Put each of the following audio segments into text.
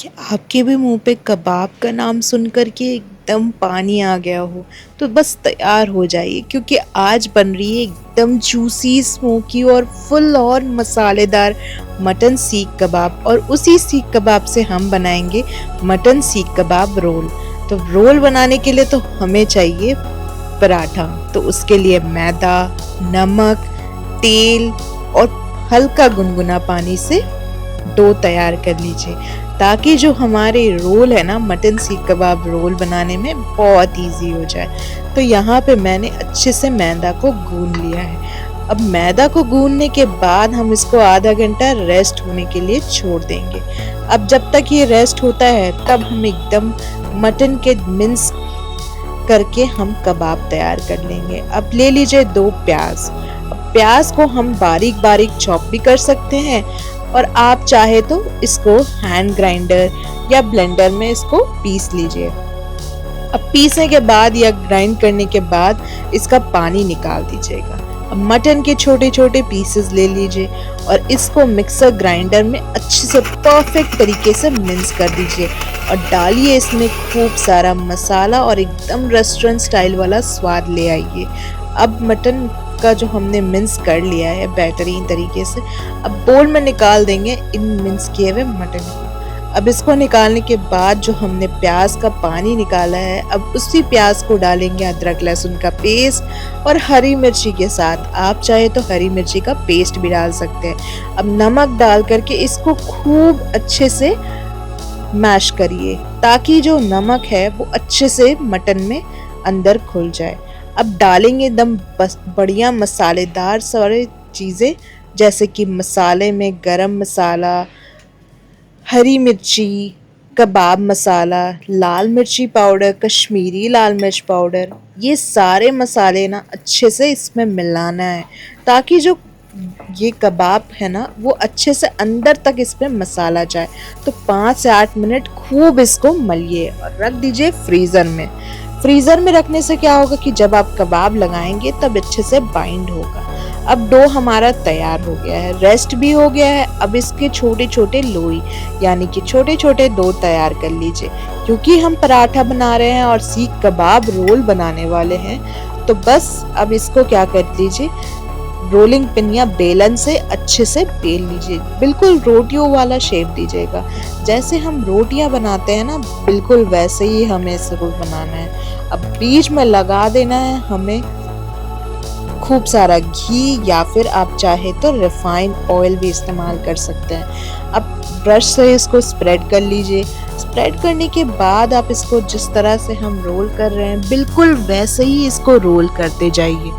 क्या आपके भी मुंह पे कबाब का नाम सुन कर के एकदम पानी आ गया हो? तो बस तैयार हो जाइए, क्योंकि आज बन रही है एकदम जूसी, स्मोकी और फुल और मसालेदार मटन सीख कबाब। और उसी सीख कबाब से हम बनाएंगे मटन सीख कबाब रोल। तो रोल बनाने के लिए तो हमें चाहिए पराठा। तो उसके लिए मैदा, नमक, तेल और हल्का गुनगुना पानी से डो तैयार कर लीजिए, ताकि जो हमारे रोल है ना, मटन सीख कबाब रोल बनाने में बहुत इजी हो जाए। तो यहाँ पे मैंने अच्छे से मैदा को गूंद लिया है। अब मैदा को गूंदने के बाद हम इसको आधा घंटा रेस्ट होने के लिए छोड़ देंगे। अब जब तक ये रेस्ट होता है तब हम एकदम मटन के मिन्स करके हम कबाब तैयार कर लेंगे। अब ले लीजिए 2 प्याज। अब प्याज को हम बारीक बारीक चॉप भी कर सकते हैं, और आप चाहे तो इसको हैंड ग्राइंडर या ब्लेंडर में इसको पीस लीजिए। अब पीसने के बाद या ग्राइंड करने के बाद इसका पानी निकाल दीजिएगा। अब मटन के छोटे छोटे पीसेस ले लीजिए और इसको मिक्सर ग्राइंडर में अच्छे से परफेक्ट तरीके से मिक्स कर दीजिए, और डालिए इसमें खूब सारा मसाला और एकदम रेस्टोरेंट स्टाइल वाला स्वाद ले आइए। अब मटन का जो हमने मिक्स कर लिया है बेहतरीन तरीके से, अब बोल में निकाल देंगे इन मिक्स किए हुए मटन को। अब इसको निकालने के बाद जो हमने प्याज का पानी निकाला है, अब उसी प्याज को डालेंगे अदरक लहसुन का पेस्ट और हरी मिर्ची के साथ। आप चाहे तो हरी मिर्ची का पेस्ट भी डाल सकते हैं। अब नमक डाल करके इसको खूब अच्छे से मैश करिए, ताकि जो नमक है वो अच्छे से मटन में अंदर घुल जाए। अब डालेंगे एकदम बस बढ़िया मसालेदार सारे चीज़ें, जैसे कि मसाले में गरम मसाला, हरी मिर्ची, कबाब मसाला, लाल मिर्ची पाउडर, कश्मीरी लाल मिर्च पाउडर। ये सारे मसाले ना अच्छे से इसमें मिलाना है, ताकि जो ये कबाब है ना वो अच्छे से अंदर तक इसमें मसाला जाए। तो 5 से 8 मिनट खूब इसको मलिए और रख दीजिए फ्रीज़र में। फ्रीज़र में रखने से क्या होगा कि जब आप कबाब लगाएंगे तब अच्छे से बाइंड होगा। अब डो हमारा तैयार हो गया है, रेस्ट भी हो गया है। अब इसके छोटे छोटे लोई यानी कि छोटे छोटे डो तैयार कर लीजिए, क्योंकि हम पराठा बना रहे हैं और सीख कबाब रोल बनाने वाले हैं। तो बस अब इसको क्या कर लीजिए, रोलिंग पिन या बेलन से अच्छे से बेल लीजिए। बिल्कुल रोटियों वाला शेप दीजिएगा, जैसे हम रोटियां बनाते हैं ना, बिल्कुल वैसे ही हमें इसको बनाना है। अब बीच में लगा देना है हमें खूब सारा घी, या फिर आप चाहे तो रिफाइंड ऑयल भी इस्तेमाल कर सकते हैं। अब ब्रश से इसको स्प्रेड कर लीजिए। स्प्रेड करने के बाद आप इसको जिस तरह से हम रोल कर रहे हैं बिल्कुल वैसे ही इसको रोल करते जाइए।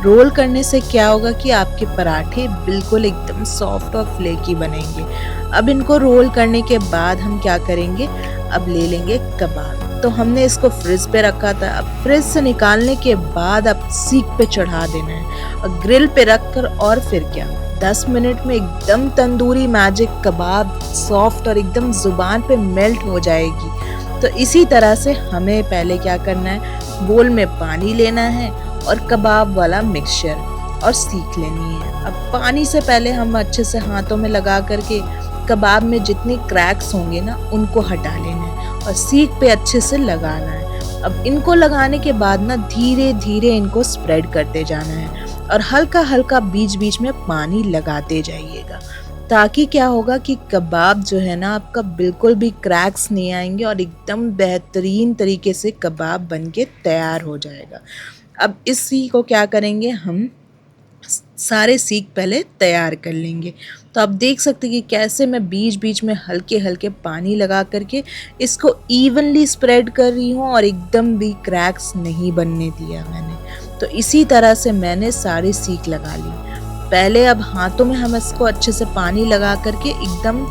रोल करने से क्या होगा कि आपके पराठे बिल्कुल एकदम सॉफ्ट और फ्लेकी बनेंगे। अब इनको रोल करने के बाद हम क्या करेंगे, अब ले लेंगे कबाब। तो हमने इसको फ्रिज पे रखा था, अब फ्रिज से निकालने के बाद अब सीख पे चढ़ा देना है और ग्रिल पे रखकर, और फिर क्या 10 मिनट में एकदम तंदूरी मैजिक कबाब सॉफ्ट और एकदम जुबान पे मेल्ट हो जाएगी। तो इसी तरह से हमें पहले क्या करना है, बोल में पानी लेना है और कबाब वाला मिक्सचर और सीख लेनी है। अब पानी से पहले हम अच्छे से हाथों में लगा करके कबाब में जितने क्रैक्स होंगे ना उनको हटा लेना है और सीख पे अच्छे से लगाना है। अब इनको लगाने के बाद ना धीरे धीरे इनको स्प्रेड करते जाना है और हल्का हल्का बीच बीच में पानी लगाते जाइएगा, ताकि क्या होगा कि कबाब जो है ना आपका बिल्कुल भी क्रैक्स नहीं आएंगे और एकदम बेहतरीन तरीके से कबाब बनके तैयार हो जाएगा। अब इसी को क्या करेंगे, हम सारे सीख पहले तैयार कर लेंगे। तो आप देख सकते हैं कि कैसे मैं बीच बीच में हल्के हल्के पानी लगा करके इसको इवनली स्प्रेड कर रही हूँ और एकदम भी क्रैक्स नहीं बनने दिया मैंने। तो इसी तरह से मैंने सारी सीख लगा ली। पहले अब हाथों में हम इसको अच्छे से पानी लगा करके एकदम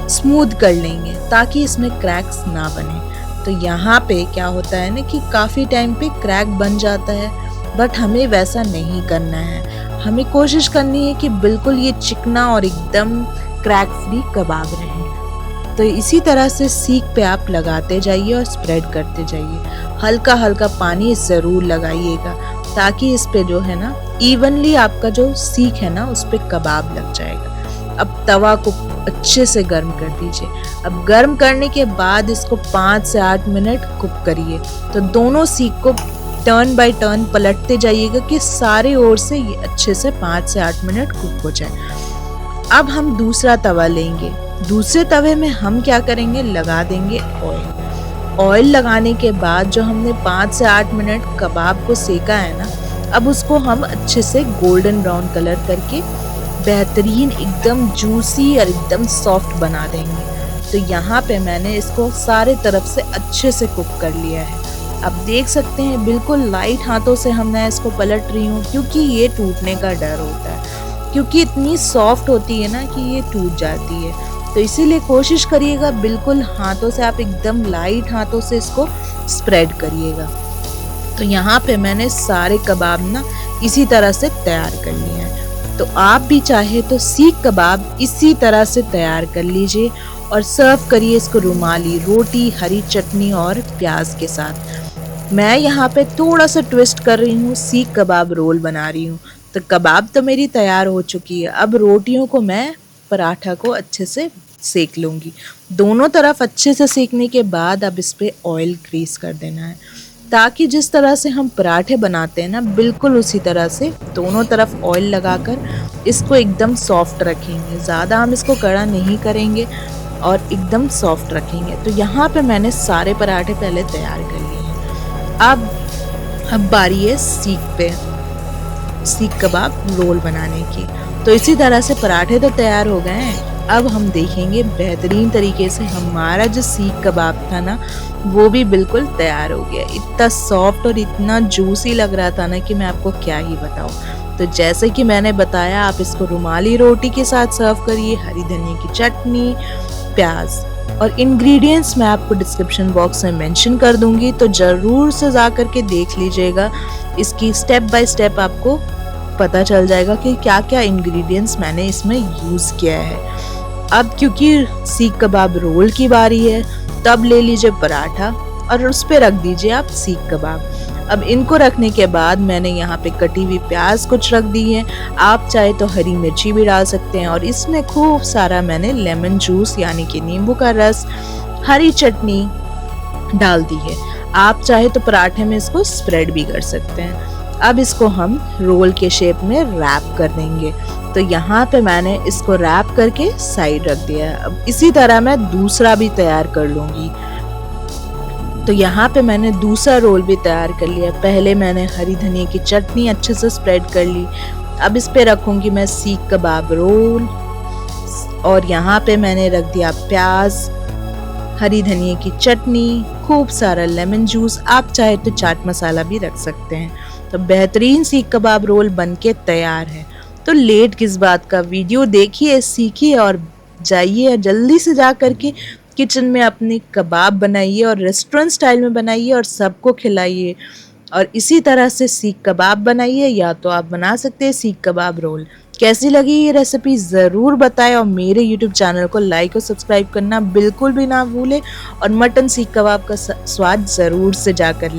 स्मूथ कर लेंगे, ताकि इसमें क्रैक्स ना बने। तो यहाँ पे क्या होता है ना कि काफ़ी टाइम पे क्रैक बन जाता है, बट हमें वैसा नहीं करना है। हमें कोशिश करनी है कि बिल्कुल ये चिकना और एकदम क्रैक फ्री कबाब रहे। तो इसी तरह से सीख पे आप लगाते जाइए और स्प्रेड करते जाइए। हल्का हल्का पानी ज़रूर लगाइएगा, ताकि इस पे जो है ना इवनली आपका जो सीख है ना उस पे कबाब लग जाएगा। अब तवा को अच्छे से गर्म कर दीजिए। अब गर्म करने के बाद इसको 5 से 8 मिनट कुक करिए। तो दोनों सीख को टर्न बाय टर्न पलटते जाइएगा कि सारे ओर से ये अच्छे से 5 से 8 मिनट कुक हो जाए। अब हम दूसरा तवा लेंगे। दूसरे तवे में हम क्या करेंगे, लगा देंगे ऑयल। ऑयल लगाने के बाद जो हमने 5 से 8 मिनट कबाब को सेका है ना, अब उसको हम अच्छे से गोल्डन ब्राउन कलर करके बेहतरीन एकदम जूसी और एकदम सॉफ्ट बना देंगे। तो यहाँ पे मैंने इसको सारे तरफ से अच्छे से कुक कर लिया है। अब देख सकते हैं बिल्कुल लाइट हाथों से मैं इसको पलट रही हूँ, क्योंकि ये टूटने का डर होता है, क्योंकि इतनी सॉफ्ट होती है ना कि ये टूट जाती है। तो इसीलिए कोशिश करिएगा बिल्कुल हाथों से, आप एकदम लाइट हाथों से इसको स्प्रेड करिएगा। तो यहाँ पे मैंने सारे कबाब ना इसी तरह से तैयार कर लिए हैं। तो आप भी चाहे तो सीख कबाब इसी तरह से तैयार कर लीजिए और सर्व करिए इसको रुमाली रोटी, हरी चटनी और प्याज के साथ। मैं यहाँ पे थोड़ा सा ट्विस्ट कर रही हूँ, सीख कबाब रोल बना रही हूँ। तो कबाब तो मेरी तैयार हो चुकी है। अब रोटियों को मैं पराठा को अच्छे से सेक लूँगी। दोनों तरफ अच्छे से सेकने के बाद अब इस पर ऑयल ग्रीस कर देना है, ताकि जिस तरह से हम पराठे बनाते हैं ना, बिल्कुल उसी तरह से दोनों तरफ ऑयल लगाकर इसको एकदम सॉफ्ट रखेंगे। ज़्यादा हम इसको कड़ा नहीं करेंगे और एकदम सॉफ्ट रखेंगे। तो यहाँ पे मैंने सारे पराठे पहले तैयार कर लिए हैं। अब बारी है सीख कबाब रोल बनाने की। तो इसी तरह से पराठे तो तैयार हो गए हैं। अब हम देखेंगे बेहतरीन तरीके से हमारा जो सीख कबाब था ना, वो भी बिल्कुल तैयार हो गया। इतना सॉफ्ट और इतना जूसी लग रहा था ना कि मैं आपको क्या ही बताऊं। तो जैसे कि मैंने बताया, आप इसको रुमाली रोटी के साथ सर्व करिए, हरी धनिया की चटनी, प्याज। और इंग्रेडिएंट्स मैं आपको डिस्क्रिप्शन बॉक्स में मेंशन कर दूंगी, तो ज़रूर से जा करके देख लीजिएगा। इसकी स्टेप बाय स्टेप आपको पता चल जाएगा कि क्या क्या इंग्रेडिएंट्स मैंने इसमें यूज़ किया है। अब क्योंकि सीख कबाब रोल की बारी है, तब ले लीजिए पराठा और उस पर रख दीजिए आप सीख कबाब। अब इनको रखने के बाद मैंने यहाँ पे कटी हुई प्याज कुछ रख दी है। आप चाहे तो हरी मिर्ची भी डाल सकते हैं और इसमें खूब सारा मैंने लेमन जूस यानी कि नींबू का रस, हरी चटनी डाल दी है। आप चाहे तो पराठे में इसको स्प्रेड भी कर सकते हैं। अब इसको हम रोल के शेप में रैप कर देंगे। तो यहाँ पे मैंने इसको रैप करके साइड रख दिया है। अब इसी तरह मैं दूसरा भी तैयार कर लूँगी। तो यहाँ पे मैंने दूसरा रोल भी तैयार कर लिया। पहले मैंने हरी धनिया की चटनी अच्छे से स्प्रेड कर ली। अब इस पे रखूँगी मैं सीख कबाब रोल और यहाँ पे मैंने रख दिया प्याज, हरी धनिया की चटनी, खूब सारा लेमन जूस। आप चाहे तो चाट मसाला भी रख सकते हैं। तो बेहतरीन सीख कबाब रोल बनके तैयार है। तो लेट किस बात का, वीडियो देखिए, सीखिए और जाइए जल्दी से जा करके किचन में अपनी कबाब बनाइए और रेस्टोरेंट स्टाइल में बनाइए और सबको खिलाइए। और इसी तरह से सीख कबाब बनाइए, या तो आप बना सकते हैं सीख कबाब रोल। कैसी लगी ये रेसिपी ज़रूर बताएं और मेरे YouTube चैनल को लाइक और सब्सक्राइब करना बिल्कुल भी ना भूलें और मटन सीख कबाब का स्वाद ज़रूर से जाकर लें।